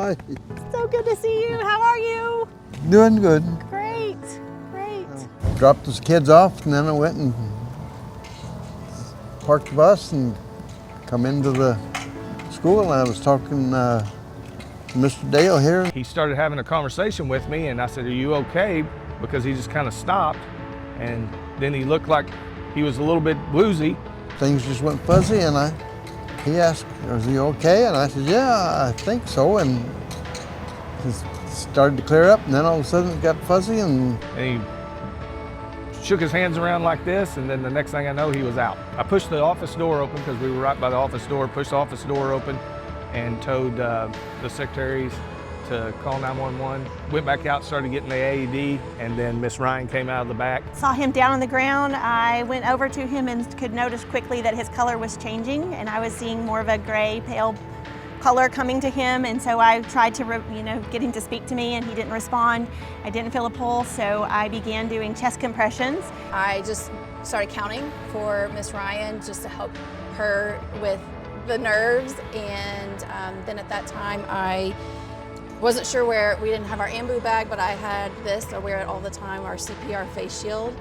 Hi. So good to see you. How are you? Doing good. Great, great. Dropped the kids off and then I went and parked the bus and come into the school and I was talking to Mr. Dale here. He started having a conversation with me and I said, "Are you okay?" Because he just kind of stopped and then he looked like he was a little bit woozy. Things just went fuzzy and he asked, "Is he okay?" And I said, "Yeah, I think so." And it started to clear up and then all of a sudden it got fuzzy and he shook his hands around like this, and then the next thing I know, he was out. I pushed the office door open because we were right by the office door, pushed the office door open and told the secretaries to call 911. Went back out, started getting the AED, and then Miss Ryan came out of the back. Saw him down on the ground. I went over to him and could notice quickly that his color was changing, and I was seeing more of a gray, pale color coming to him, and so I tried to get him to speak to me, and he didn't respond. I didn't feel a pulse, so I began doing chest compressions. I just started counting for Miss Ryan just to help her with the nerves, and then at that time I wasn't sure where. We didn't have our ambu bag, but I had this. I wear it all the time, our CPR face shield.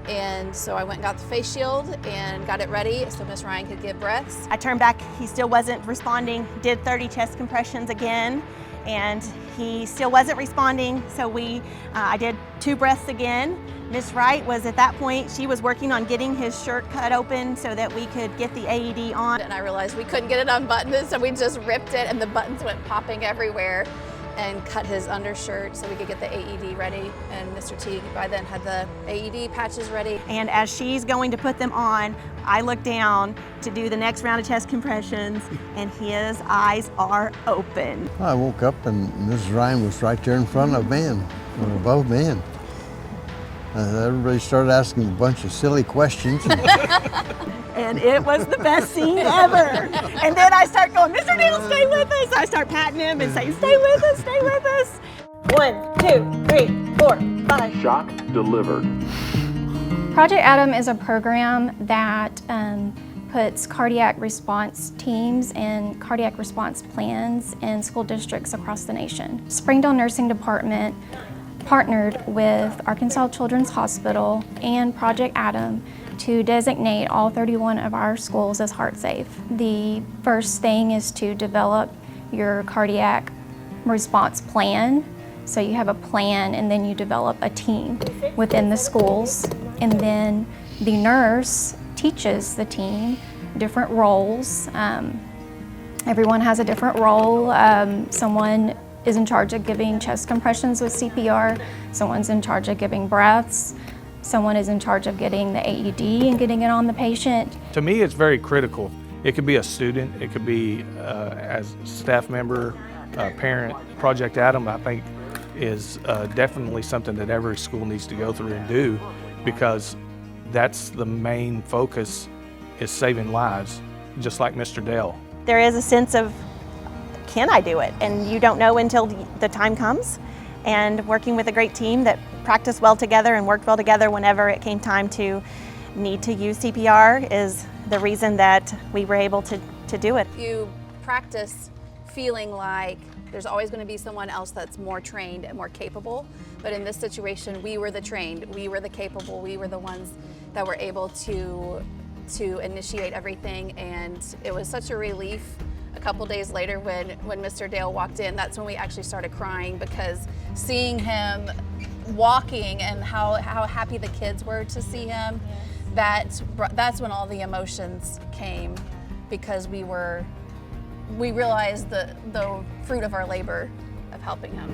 And so I went and got the face shield and got it ready so Miss Ryan could get breaths. I turned back, he still wasn't responding, did 30 chest compressions again, and he still wasn't responding, so I did 2 breaths again. Miss Wright was at that point, she was working on getting his shirt cut open so that we could get the AED on. And I realized we couldn't get it unbuttoned, so we just ripped it and the buttons went popping everywhere, and cut his undershirt so we could get the AED ready. And Mr. T by then had the AED patches ready. And as she's going to put them on, I look down to do the next round of chest compressions, and his eyes are open. I woke up and Mrs. Ryan was right there in front of me and above me. And everybody started asking a bunch of silly questions. And it was the best scene ever. And then I start going, "Mr. Dale, stay with us." I start patting him and saying, "Stay with us, stay with us." 1, 2, 3, 4, 5. Shock delivered. Project Adam is a program that puts cardiac response teams and cardiac response plans in school districts across the nation. Springdale Nursing Department partnered with Arkansas Children's Hospital and Project Adam to designate all 31 of our schools as heart safe. The first thing is to develop your cardiac response plan. So you have a plan and then you develop a team within the schools. And then the nurse teaches the team different roles. Everyone has a different role. Someone is in charge of giving chest compressions with CPR. Someone's in charge of giving breaths. Someone is in charge of getting the AED and getting it on the patient. To me, it's very critical. It could be a student, it could be as a staff member, parent. Project Adam, I think, is definitely something that every school needs to go through and do, because that's the main focus, is saving lives, just like Mr. Dale. There is a sense of, can I do it? And you don't know until the time comes. And working with a great team that practiced well together and worked well together whenever it came time to need to use CPR is the reason that we were able to do it. You practice feeling like there's always going to be someone else that's more trained and more capable, but in this situation we were the trained, we were the capable, we were the ones that were able to initiate everything, and it was such a relief. A couple days later when Mr. Dale walked in, that's when we actually started crying, because seeing him walking and how happy the kids were to see him, that's when all the emotions came, because we realized the fruit of our labor of helping him.